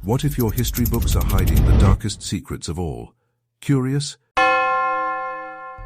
What if your history books are hiding the darkest secrets of all? Curious?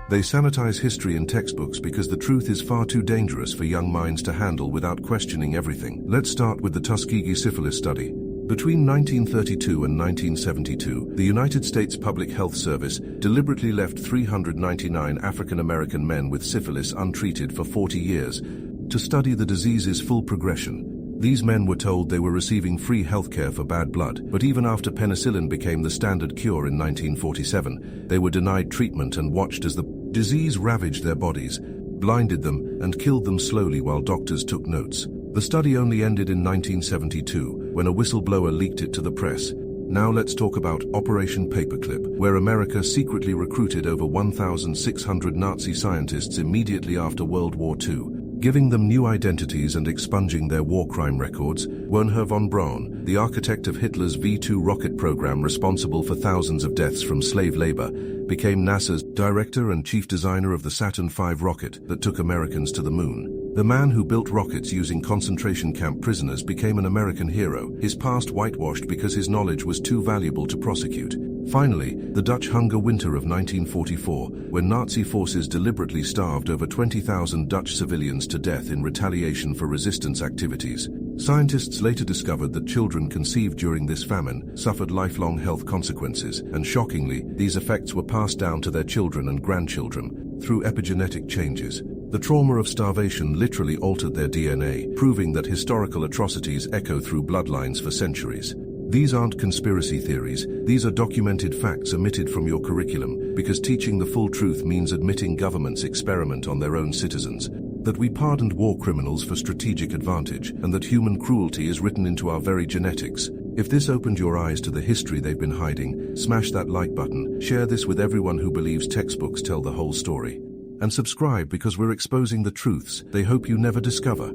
They sanitize history in textbooks because the truth is far too dangerous for young minds to handle without questioning everything. Let's start with the Tuskegee syphilis study. Between 1932 and 1972, the United States Public Health Service deliberately left 399 African American men with syphilis untreated for 40 years to study the disease's full progression. These men were told they were receiving free health care for bad blood, but even after penicillin became the standard cure in 1947, they were denied treatment and watched as the disease ravaged their bodies, blinded them, and killed them slowly while doctors took notes. The study only ended in 1972, when a whistleblower leaked it to the press. Now let's talk about Operation Paperclip, where America secretly recruited over 1,600 Nazi scientists immediately after World War II, giving them new identities and expunging their war crime records. Wernher von Braun, the architect of Hitler's V-2 rocket program responsible for thousands of deaths from slave labor, became NASA's director and chief designer of the Saturn V rocket that took Americans to the moon. The man who built rockets using concentration camp prisoners became an American hero, his past whitewashed because his knowledge was too valuable to prosecute. Finally, the Dutch hunger winter of 1944, when Nazi forces deliberately starved over 20,000 Dutch civilians to death in retaliation for resistance activities. Scientists later discovered that children conceived during this famine suffered lifelong health consequences, and shockingly, these effects were passed down to their children and grandchildren through epigenetic changes. The trauma of starvation literally altered their DNA, proving that historical atrocities echo through bloodlines for centuries. These aren't conspiracy theories, these are documented facts omitted from your curriculum, because teaching the full truth means admitting governments experiment on their own citizens, that we pardoned war criminals for strategic advantage, and that human cruelty is written into our very genetics. If this opened your eyes to the history they've been hiding, smash that like button, share this with everyone who believes textbooks tell the whole story. And subscribe because we're exposing the truths they hope you never discover.